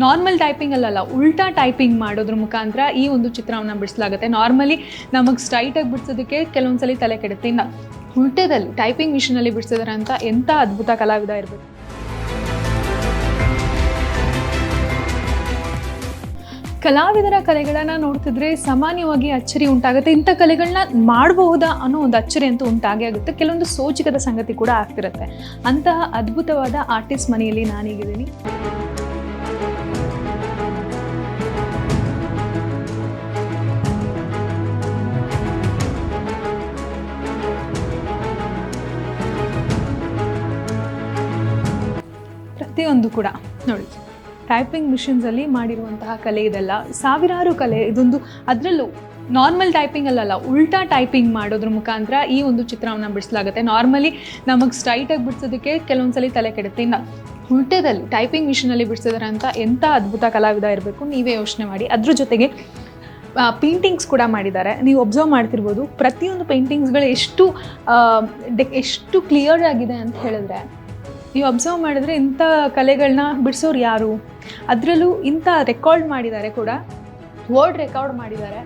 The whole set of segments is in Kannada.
ನಾರ್ಮಲ್ ಟೈಪಿಂಗ್ ಅಲ್ಲಲ್ಲ, ಉಲ್ಟಾ ಟೈಪಿಂಗ್ ಮಾಡೋದ್ರ ಮುಖಾಂತರ ಈ ಒಂದು ಚಿತ್ರವನ್ನು ಬಿಡಿಸಲಾಗುತ್ತೆ. ನಾರ್ಮಲಿ ನಮಗೆ ಸ್ಟ್ರೈಟಾಗಿ ಬಿಡಿಸೋದಕ್ಕೆ ಕೆಲವೊಂದ್ಸಲಿ ತಲೆ ಕೆಡುತ್ತೆ. ಇನ್ನು ಉಲ್ಟದಲ್ಲಿ ಟೈಪಿಂಗ್ ಮಿಷಿನಲ್ಲಿ ಬಿಡಿಸಿದಾರೆ ಅಂತ ಎಂಥ ಅದ್ಭುತ ಕಲಾವಿದ ಇರಬೇಕು. ಕಲಾವಿದರ ಕಲೆಗಳನ್ನು ನೋಡ್ತಿದ್ರೆ ಸಾಮಾನ್ಯವಾಗಿ ಅಚ್ಚರಿ ಉಂಟಾಗುತ್ತೆ. ಇಂಥ ಕಲೆಗಳನ್ನ ಮಾಡಬಹುದಾ ಅನ್ನೋ ಒಂದು ಅಚ್ಚರಿ ಅಂತೂ ಉಂಟಾಗೇ ಆಗುತ್ತೆ. ಕೆಲವೊಂದು ಸೋಚಿಕದ ಸಂಗತಿ ಕೂಡ ಆಗ್ತಿರುತ್ತೆ. ಅಂತಹ ಅದ್ಭುತವಾದ ಆರ್ಟಿಸ್ಟ್ ಮನೆಯಲ್ಲಿ ನಾನೀಗಿದ್ದೀನಿ. ಪ್ರತಿಯೊಂದು ಕೂಡ ನೋಡಿ, ಟೈಪಿಂಗ್ ಮಿಷಿನ್ಸಲ್ಲಿ ಮಾಡಿರುವಂತಹ ಕಲೆ ಇದೆಲ್ಲ, ಸಾವಿರಾರು ಕಲೆ ಇದೊಂದು. ಅದರಲ್ಲೂ ನಾರ್ಮಲ್ ಟೈಪಿಂಗ್ ಅಲ್ಲಲ್ಲ, ಉಲ್ಟಾ ಟೈಪಿಂಗ್ ಮಾಡೋದ್ರ ಮುಖಾಂತರ ಈ ಒಂದು ಚಿತ್ರವನ್ನು ಬಿಡಿಸಲಾಗುತ್ತೆ. ನಾರ್ಮಲಿ ನಮಗೆ ಸ್ಟ್ರೈಟಾಗಿ ಬಿಡಿಸೋದಕ್ಕೆ ಕೆಲವೊಂದ್ಸಲಿ ತಲೆ ಕೆಡುತ್ತೆ. ಇನ್ನು ಉಲ್ಟದಲ್ಲಿ ಟೈಪಿಂಗ್ ಮಿಷಿನಲ್ಲಿ ಬಿಡಿಸಿದಾರೆ ಅಂತ ಎಂಥ ಅದ್ಭುತ ಕಲಾವಿದ ಇರಬೇಕು, ನೀವೇ ಯೋಚನೆ ಮಾಡಿ. ಅದ್ರ ಜೊತೆಗೆ ಪೇಂಟಿಂಗ್ಸ್ ಕೂಡ ಮಾಡಿದ್ದಾರೆ. ನೀವು ಒಬ್ಸರ್ವ್ ಮಾಡ್ತಿರ್ಬೋದು, ಪ್ರತಿಯೊಂದು ಪೇಂಟಿಂಗ್ಸ್ಗಳು ಎಷ್ಟು ಕ್ಲಿಯರ್ ಆಗಿದೆ ಅಂತ ಹೇಳಿದ್ರೆ, ನೀವು ಅಬ್ಸರ್ವ್ ಮಾಡಿದ್ರೆ ಇಂಥ ಕಲೆಗಳನ್ನ ಬಿಡಿಸೋರು ಯಾರು, ಅದರಲ್ಲೂ ಇಂಥ ರೆಕಾರ್ಡ್ ಮಾಡಿದ್ದಾರೆ ಕೂಡ, ವರ್ಡ್ ರೆಕಾರ್ಡ್ ಮಾಡಿದ್ದಾರೆ.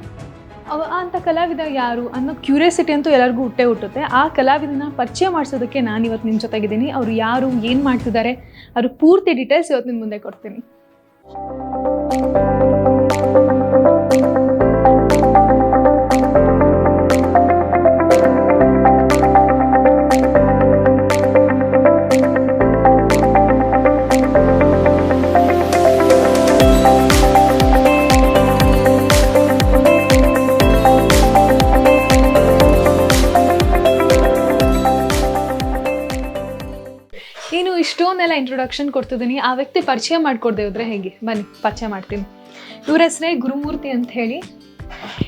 ಅಂಥ ಕಲಾವಿದ ಯಾರು ಅನ್ನೋ ಕ್ಯೂರಿಯಾಸಿಟಿ ಅಂತೂ ಎಲ್ಲರಿಗೂ ಹುಟ್ಟುತ್ತೆ. ಆ ಕಲಾವಿದನ ಪರಿಚಯ ಮಾಡಿಸೋದಕ್ಕೆ ನಾನು ಇವತ್ತು ನಿಮ್ಮ ಜೊತೆಗಿದ್ದೀನಿ. ಅವರು ಯಾರು, ಏನು ಮಾಡ್ತಿದ್ದಾರೆ, ಅವ್ರ ಪೂರ್ತಿ ಡೀಟೇಲ್ಸ್ ಇವತ್ತು ನಿಮ್ಮ ಮುಂದೆ ಕೊಡ್ತೀನಿ. ನೀನು ಇಷ್ಟೊಂದೆಲ್ಲ ಇಂಟ್ರೊಡಕ್ಷನ್ ಕೊಡ್ತಿದ್ದೀನಿ, ಆ ವ್ಯಕ್ತಿ ಪರಿಚಯ ಮಾಡಿಕೊಡ್ದೆ ಹೋದ್ರೆ ಹೇಗೆ? ಬನ್ನಿ ಪರಿಚಯ ಮಾಡ್ತೀನಿ. ಇವ್ರ ಹೆಸರೇ ಗುರುಮೂರ್ತಿ ಅಂತ ಹೇಳಿ.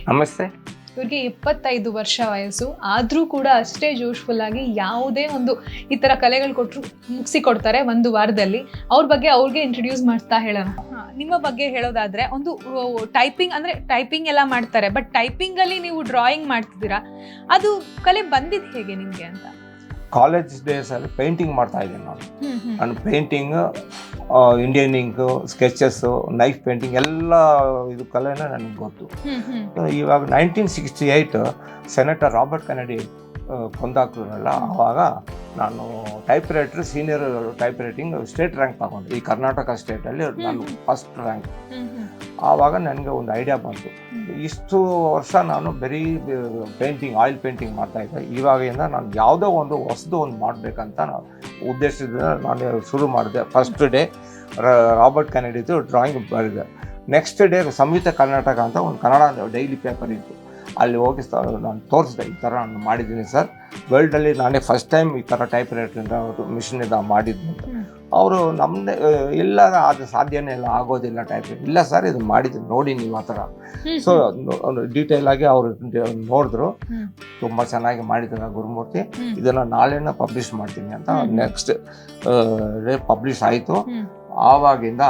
ನಮಸ್ತೆ. ಇವ್ರಿಗೆ 25 ವರ್ಷ ವಯಸ್ಸು, ಆದರೂ ಕೂಡ ಅಷ್ಟೇ ಜೋಶ್ಫುಲ್ ಆಗಿ ಯಾವುದೇ ಒಂದು ಈ ಥರ ಕಲೆಗಳು ಕೊಟ್ಟರು ಮುಗಿಸಿಕೊಡ್ತಾರೆ ಒಂದು ವಾರದಲ್ಲಿ. ಅವ್ರ ಬಗ್ಗೆ ಅವ್ರಿಗೆ ಇಂಟ್ರೊಡ್ಯೂಸ್ ಮಾಡ್ತಾ ಹೇಳೋಣ. ನಿಮ್ಮ ಬಗ್ಗೆ ಹೇಳೋದಾದರೆ, ಒಂದು ಟೈಪಿಂಗ್ ಅಂದರೆ ಟೈಪಿಂಗ್ ಎಲ್ಲ ಮಾಡ್ತಾರೆ, ಬಟ್ ಟೈಪಿಂಗಲ್ಲಿ ನೀವು ಡ್ರಾಯಿಂಗ್ ಮಾಡ್ತಿದ್ದೀರಾ, ಅದು ಕಲೆ ಬಂದಿದ್ದು ಹೇಗೆ ನಿಮಗೆ ಅಂತ? ಕಾಲೇಜ್ ಡೇಸಲ್ಲಿ ಪೇಂಟಿಂಗ್ ಮಾಡ್ತಾ ಇದ್ದೀನಿ ನಾನು. ನಾನು painting, Indian ink, sketches, knife painting ಎಲ್ಲ ಇದು ಕಲೆನ ನನಗೆ ಗೊತ್ತು. ಇವಾಗ 1968 ಸೆನೆಟರ್ ರಾಬರ್ಟ್ ಕೆನಡಿ ಕೊಂದಾಕ್ರಲ್ಲ, ಆವಾಗ ನಾನು type writer, senior type writing state rank ತಗೊಂಡೆ. ಈ ಕರ್ನಾಟಕ ಸ್ಟೇಟಲ್ಲಿ ನಾನು ಫಸ್ಟ್ ರ್ಯಾಂಕ್. ಆವಾಗ ನನಗೆ ಒಂದು ಐಡಿಯಾ ಬಂತು, ಇಷ್ಟು ವರ್ಷ ನಾನು ಬರೀ ಪೇಂಟಿಂಗ್, ಆಯಿಲ್ ಪೇಂಟಿಂಗ್ ಮಾಡ್ತಾಯಿದ್ದೆ. ಇವಾಗಿಂದ ನಾನು ಯಾವುದೋ ಒಂದು ಹೊಸದು ಒಂದು ಮಾಡಬೇಕಂತ ನಾನು ಉದ್ದೇಶದಿಂದ ನಾನು ಶುರು ಮಾಡಿದೆ. ಫಸ್ಟ್ ಡೇ ರಾಬರ್ಟ್ ಕೆನಡಿದು ಡ್ರಾಯಿಂಗ್ ಬರೆದೆ. ನೆಕ್ಸ್ಟ್ ಡೇ ಸಂಯುಕ್ತ ಕರ್ನಾಟಕ ಅಂತ ಒಂದು ಕನ್ನಡ ಡೈಲಿ ಪೇಪರ್ ಇತ್ತು, ಅಲ್ಲಿ ಹೋಗಿ ನಾನು ತೋರಿಸಿದೆ, ಈ ಥರ ನಾನು ಮಾಡಿದ್ದೀನಿ ಸರ್, ವರ್ಲ್ಡಲ್ಲಿ ನಾನೇ ಫಸ್ಟ್ ಟೈಮ್ ಈ ಥರ ಟೈಪ್ ರೈಟ್ರಿಂದ ಮಿಷಿನಿಂದ ಮಾಡಿದ್ದು ಅಂತ. ಅವರು ನಮ್ಮದೇ ಇಲ್ಲ, ಅದು ಸಾಧ್ಯನೇ ಇಲ್ಲ, ಆಗೋದಿಲ್ಲ ಟೈಪಿಂಗ್. ಇಲ್ಲ ಸರ್, ಇದು ಮಾಡಿದ್ದೀನಿ ನೋಡಿ ನೀವು ಆ ಥರ. ಸೊ ಡೀಟೇಲ್ ಆಗಿ ಅವರು ನೋಡಿದ್ರು, ತುಂಬ ಚೆನ್ನಾಗಿ ಮಾಡಿದ್ದಾರೆ ಗುರುಮೂರ್ತಿ, ಇದನ್ನು ನಾಳೆನ ಪಬ್ಲಿಷ್ ಮಾಡ್ತೀನಿ ಅಂತ. ನೆಕ್ಸ್ಟ್ ಡೇ ಪಬ್ಲಿಷ್ ಆಯಿತು. ಆವಾಗಿಂದ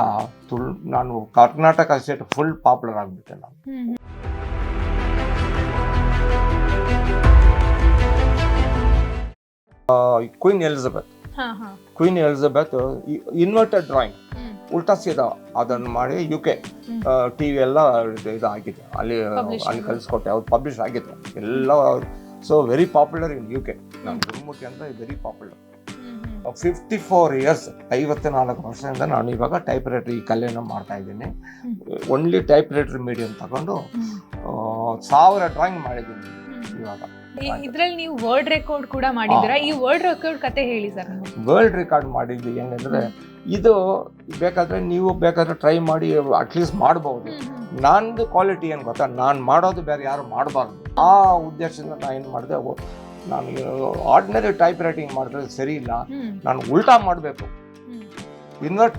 ನಾನು ಕರ್ನಾಟಕ ಸ್ಟೇಟ್ ಫುಲ್ ಪಾಪ್ಯುಲರ್ ಆಗಿಬಿಟ್ಟೆ ನಾನು. ಕ್ವೀನ್ ಎಲಿಜಬೆತ್ ಇನ್ವರ್ಟೆಡ್ ಡ್ರಾಯಿಂಗ್, ಉಲ್ಟಾ ಸೀದಾ ಅದನ್ನು ಮಾಡಿ UK TV ಎಲ್ಲ ಇದು ಆಗಿದೆ, ಅಲ್ಲಿ ಕಲಿಸ್ಕೊಟ್ಟೆ. ಅವ್ರು ಪಬ್ಲಿಷ್ ಆಗಿದೆ ಎಲ್ಲ. So very popular in UK. ನಮ್ಮ ಗುರುಮೂರ್ತಿ ಅಂತ ವೆರಿ ಪಾಪ್ಯುಲರ್. 54 ಇಯರ್ಸ್, 54 ವರ್ಷದಿಂದ ನಾನು ಇವಾಗ ಟೈಪ್ ರೈಟರ್ ಈ ಕಲೆಯನ್ನು ಮಾಡ್ತಾ ಇದ್ದೀನಿ. ಓನ್ಲಿ ಟೈಪ್ ರೈಟರ್ ಮೀಡಿಯಂ ತಗೊಂಡು 1000 ಡ್ರಾಯಿಂಗ್ ಮಾಡಿದ್ದೀನಿ ಇವಾಗ. ಇದ್ರಲ್ಲಿ ನೀವು ವರ್ಲ್ಡ್ ರೆಕಾರ್ಡ್ ಕೂಡ ಮಾಡಿದ್ದೀರಾ. ಈ ವರ್ಲ್ಡ್ ರೆಕಾರ್ಡ್ ಕತೆ ಹೇಳಿ ಸರ್. ವರ್ಲ್ಡ್ ರೆಕಾರ್ಡ್ ಮಾಡಿದ್ದು ಹೆಂಗಂದ್ರೆ, ಇದು ಬೇಕಾದ್ರೆ ನೀವು ಬೇಕಾದ್ರೆ ಟ್ರೈ ಮಾಡಿ ಅಟ್ಲೀಸ್ಟ್ ಮಾಡ್ಬೋದು. ನಂದು ಕ್ವಾಲಿಟಿ ಏನು ಗೊತ್ತಾ, ನಾನು ಮಾಡೋದು ಬೇರೆ ಯಾರು ಮಾಡಬಾರ್ದು. ಆ ಉದ್ದೇಶದಿಂದ ನಾನು ಏನು ಮಾಡಿದೆ, ನಾನು ಆರ್ಡಿನರಿ ಟೈಪ್ ರೈಟಿಂಗ್ ಮಾಡಿದ್ರೆ ಸರಿ ಇಲ್ಲ, ನಾನು ಉಲ್ಟಾ ಮಾಡಬೇಕು, ಇನ್ವರ್ಟ್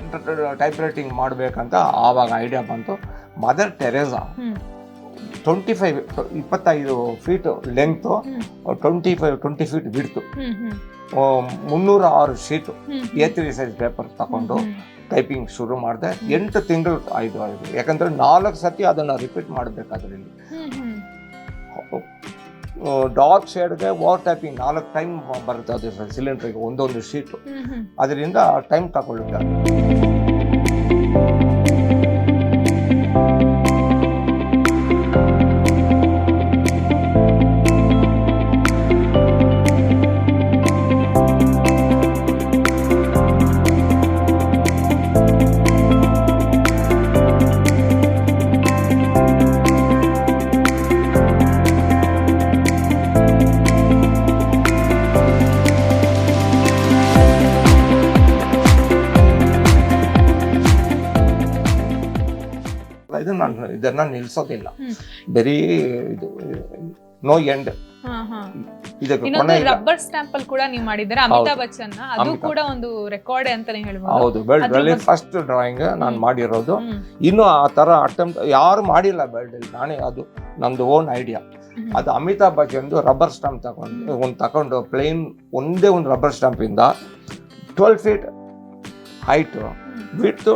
ಟೈಪ್ ರೈಟಿಂಗ್ ಮಾಡಬೇಕಂತ ಆವಾಗ ಐಡಿಯಾ ಬಂತು. Mother Teresa 25 feet length, 20 feet width, 306 sheet A3 size paper ತಗೊಂಡು ಟೈಪಿಂಗ್ ಶುರು ಮಾಡಿದೆ. 8 ತಿಂಗಳು ಆಯ್ತು. ಯಾಕಂದರೆ 4 ಸತಿ ಅದನ್ನು ರಿಪೀಟ್ ಮಾಡಬೇಕಾದ್ರಲ್ಲಿ. ಡಾರ್ಕ್ ಶೇಡ್ಗೆ ಓವರ್ ಟೈಪಿಂಗ್ 4 ಟೈಮ್ ಬರುತ್ತೆ ಅದು ಸಿಲಿಂಡ್ರಿಗೆ, ಒಂದೊಂದು ಶೀಟು. ಅದರಿಂದ ಟೈಮ್ ತಗೊಳ್ಳುತ್ತೆ. ಮಾಡ್ತಾ ಇದ್ದೀನಿ. ನಾನು ಇದನ್ನ ನಿಲ್ಸೋದಿಲ್ಲ. ಬರೀ ಇದು ನೋ ಎಂಡ್. ಇದಕ್ಕೆ ಕೊನೆ ಇಲ್ಲ. ರಬ್ಬರ್ ಸ್ಟಾಂಪ್ ಅಲ್ಲಿ ಕೂಡ ನೀವು ಮಾಡಿದ್ದೀರಾ ಅಮಿತಾಬ್ ಬಚ್ಚನ್, ಅದು ಕೂಡ ಒಂದು ರೆಕಾರ್ಡ್ ಅಂತಾನೆ ಹೇಳ್ಬೋದು. ಹೌದು, ವರ್ಲ್ಡ್ ಅಲ್ಲಿ ಫಸ್ಟ್ ಡ್ರಾಯಿಂಗ್ ನಾನು ಮಾಡಿರೋದು. ಇನ್ನು ಆ ತರ ಅಟೆಂಪ್ಟ್ ಯಾರು ಮಾಡಿಲ್ಲ ವರ್ಲ್ಡ್ ಅಲ್ಲಿ. ನಾನೇ, ಅದು ನಂದು ಓನ್ ಐಡಿಯಾ. ಅದು ಅಮಿತಾಬ್ ಬಚ್ಚನ್ ರಬ್ಬರ್ ಸ್ಟಾಂಪ್ ತಗೊಂಡು ಪ್ಲೇನ್ ಒಂದೇ ಒಂದು ರಬ್ಬರ್ ಸ್ಟಾಂಪ್ ಇಂದ 12 feet height, width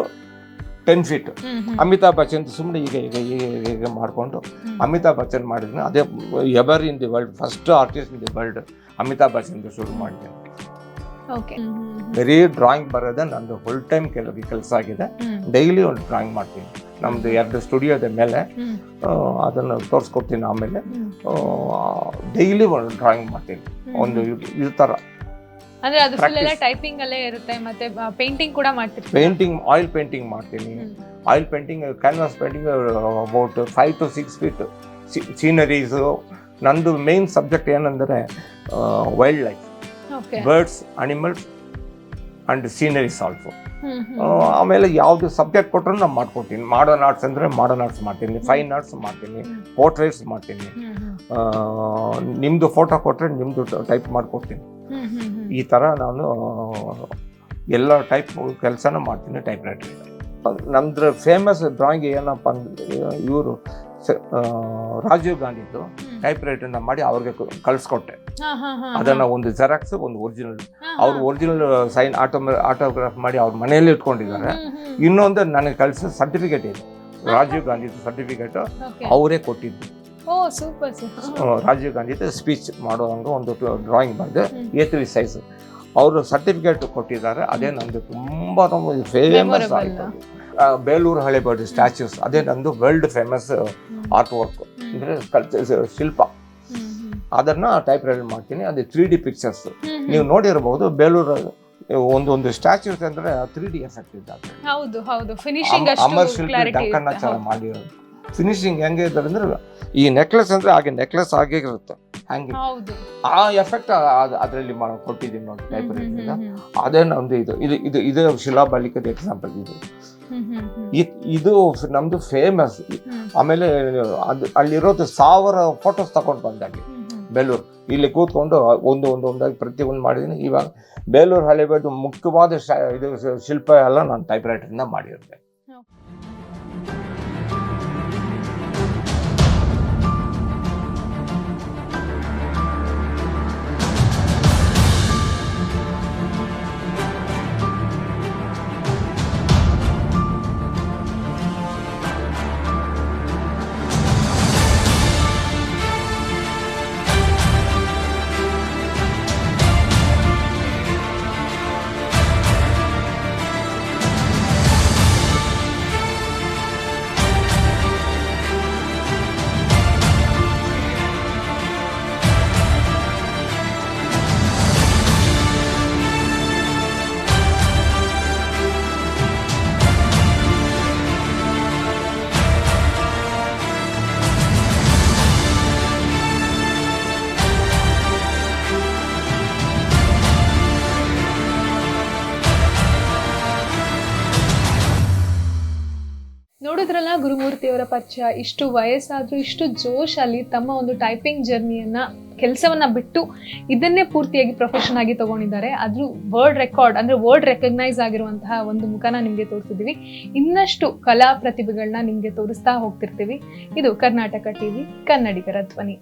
10 feet. Amitabh Bachchan ಸುಮ್ಮನೆ ಈಗ ಮಾಡಿಕೊಂಡು ಅಮಿತಾಬ್ ಬಚ್ಚನ್ ಮಾಡಿದ್ರೆ ಅದೇ ever in the world first artist in the world Amitabh Bachchan ಶುರು ಮಾಡಿದ್ದೇನೆ. ಬರೀ ಡ್ರಾಯಿಂಗ್ ಬರೋದೇ ನಂದು ಫುಲ್ ಟೈಮ್ ಕೆಲಸ ಆಗಿದೆ. ಡೈಲಿ ಒಂದು ಡ್ರಾಯಿಂಗ್ ಮಾಡ್ತೀನಿ. ನಮ್ದು 2 ಸ್ಟುಡಿಯೋದ ಮೇಲೆ ಅದನ್ನು ತೋರಿಸ್ಕೊಡ್ತೀನಿ. ಆಮೇಲೆ ಡೈಲಿ ಒಂದು ಡ್ರಾಯಿಂಗ್ ಮಾಡ್ತೀನಿ. ಒಂದು ಈ ಥರ ಅಂದ್ರೆ ಅದು ಫುಲ್ ಎಲ್ಲ ಟೈಪಿಂಗ್ ಅಲ್ಲೇ ಇರುತ್ತೆ. ಮತ್ತೆ ಪೇಂಟಿಂಗ್ ಕೂಡ ಮಾಡ್ತೀರಿ? ಪೇಂಟಿಂಗ್, ಆಯಿಲ್ ಪೇಂಟಿಂಗ್ ಮಾಡ್ತೀನಿ. Oil painting, canvas painting about 5 to 6 feet. Sceneries. ನಂದು ಮೇನ್ ಸಬ್ಜೆಕ್ಟ್ ಏನಂದರೆ wildlife, birds, animals and sceneries also. ಆಮೇಲೆ ಯಾವುದು ಸಬ್ಜೆಕ್ಟ್ ಕೊಟ್ಟರು ನಾನು ಮಾಡ್ಕೊಡ್ತೀನಿ. ಮಾಡರ್ನ್ ಆರ್ಟ್ಸ್ ಅಂದರೆ ಮಾಡರ್ನ್ ಆರ್ಟ್ಸ್ ಮಾಡ್ತೀನಿ, ಫೈನ್ ಆರ್ಟ್ಸ್ ಮಾಡ್ತೀನಿ, ಪೋರ್ಟ್ರೇಟ್ಸ್ ಮಾಡ್ತೀನಿ. ನಿಮ್ಮದು ಫೋಟೋ ಕೊಟ್ಟರೆ ನಿಮ್ಮದು ಟೈಪ್ ಮಾಡಿಕೊಡ್ತೀನಿ. ಈ ಥರ ನಾನು ಎಲ್ಲ ಟೈಪ್ ಕೆಲಸನ ಮಾಡ್ತೀನಿ ಟೈಪ್ ರೈಟರ್. ನಮ್ದು ಫೇಮಸ್ ಡ್ರಾಯಿಂಗ್ ಏನಪ್ಪ ಅಂದರೆ ಇವರು ರಾಜೀವ್ ಗಾಂಧಿದು ಟೈಪ್ ರೈಟರ್ನ ಮಾಡಿ ಅವ್ರಿಗೆ ಕಳಿಸ್ಕೊಟ್ಟೆ. ಅದನ್ನು ಒಂದು ಜೆರಾಕ್ಸ್, ಒಂದು ಒರಿಜಿನಲ್. ಅವ್ರು ಒರಿಜಿನಲ್ ಸೈನ್ ಆಟೋಗ್ರಾಫ್ ಮಾಡಿ ಅವ್ರ ಮನೆಯಲ್ಲೇ ಇಟ್ಕೊಂಡಿದ್ದಾರೆ. ಇನ್ನೊಂದು ನನಗೆ ಕಳಿಸೋ ಸರ್ಟಿಫಿಕೇಟ್ ಇದೆ, ರಾಜೀವ್ ಗಾಂಧಿದು ಸರ್ಟಿಫಿಕೇಟ್ ಅವರೇ ಕೊಟ್ಟಿದ್ದು. ರಾಜೀವ್ ಗಾಂಧಿ ಸ್ಪೀಚ್ ಮಾಡುವಂಗೆ ಒಂದು ಡ್ರಾಯಿಂಗ್ ಬಂದು A3 ಸೈಜ್ ಅವರು ಸರ್ಟಿಫಿಕೇಟ್ ಕೊಟ್ಟಿದ್ದಾರೆ. ಅದೇ ನಂದು ತುಂಬ ಫೇಮಸ್ ಆಯಿತು. ಬೇಲೂರು ಹಳೆಬೀಡು ಸ್ಟ್ಯಾಚ್ಯೂಸ್, ಅದೇ ನಂದು ವರ್ಲ್ಡ್ ಫೇಮಸ್ ಆರ್ಟ್ ವರ್ಕ್, ಅಂದರೆ ಶಿಲ್ಪ. ಅದನ್ನು ಟೈಪ್ ರೈಟ್ ಮಾಡ್ತೀನಿ. ಅದು 3D ಪಿಕ್ಚರ್ಸ್ ನೀವು ನೋಡಿರ್ಬೋದು. ಬೇಲೂರು ಒಂದು ಸ್ಟ್ಯಾಚ್ಯೂಸ್ ಅಂದರೆ 3D ಎಫೆಕ್ಟ್ ಇದ್ದಾರೆ. ಅಮರ್ ಶಿಲ್ಪಿ ಡಂಕಣ್ಣಾಚಾರ್ಯ ಮಾಡಿರೋದು. ಫಿನಿಶಿಂಗ್ ಹೆಂಗೆ ಇದ್ದಾರೆ ಅಂದರೆ ಈ ನೆಕ್ಲೆಸ್ ಅಂದರೆ ಹಾಗೆ ನೆಕ್ಲೆಸ್ ಹಾಗೆ ಇರುತ್ತೆ, ಹ್ಯಾಂಗೆ ಆ ಎಫೆಕ್ಟ್ ಅದರಲ್ಲಿ ಕೊಟ್ಟಿದ್ದೀನಿ ನೋಡಿ ಟೈಪ್ ರೈಟಿಂದ. ಅದೇ ನಮ್ದು ಇದು ಶಿಲಾಬಾಲಿಕದ ಎಕ್ಸಾಂಪಲ್. ಇದು ನಮ್ದು ಫೇಮಸ್. ಆಮೇಲೆ ಅಲ್ಲಿರೋದು 1000 ಫೋಟೋಸ್ ತಗೊಂಡು ಬಂದಾಗೆ ಬೇಲೂರು ಇಲ್ಲಿ ಕೂತ್ಕೊಂಡು ಒಂದಾಗಿ ಪ್ರತಿಯೊಂದು ಮಾಡಿದ್ದೀನಿ. ಇವಾಗ ಬೇಲೂರು ಹಳೆಬೀಡು ಮುಖ್ಯವಾದ ಇದು ಶಿಲ್ಪ ಎಲ್ಲ ನಾನು ಟೈಪ್ ರೈಟರ್ನ ಮಾಡಿರುತ್ತೆ. ನೋಡಿದ್ರಲ್ಲ ಗುರುಮೂರ್ತಿಯವರ ಪರಿಚಯ. ಇಷ್ಟು ವಯಸ್ಸಾದ್ರೂ ಇಷ್ಟು ಜೋಶಲ್ಲಿ ತಮ್ಮ ಒಂದು ಟೈಪಿಂಗ್ ಜರ್ನಿಯನ್ನ, ಕೆಲಸವನ್ನ ಬಿಟ್ಟು ಇದನ್ನೇ ಪೂರ್ತಿಯಾಗಿ ಪ್ರೊಫೆಷನ್ ಆಗಿ ತಗೊಂಡಿದ್ದಾರೆ. ಅದು ವರ್ಲ್ಡ್ ರೆಕಾರ್ಡ್, ಅಂದ್ರೆ ವರ್ಲ್ಡ್ ರೆಕಗ್ನೈಸ್ ಆಗಿರುವಂತಹ ಒಂದು ಮುಖನ ನಿಮ್ಗೆ ತೋರಿಸಿದೀವಿ. ಇನ್ನಷ್ಟು ಕಲಾ ಪ್ರತಿಭೆಗಳನ್ನ ನಿಮ್ಗೆ ತೋರಿಸ್ತಾ ಹೋಗ್ತಿರ್ತೀವಿ. ಇದು ಕರ್ನಾಟಕ ಟಿವಿ, ಕನ್ನಡಿಗರ ಧ್ವನಿ.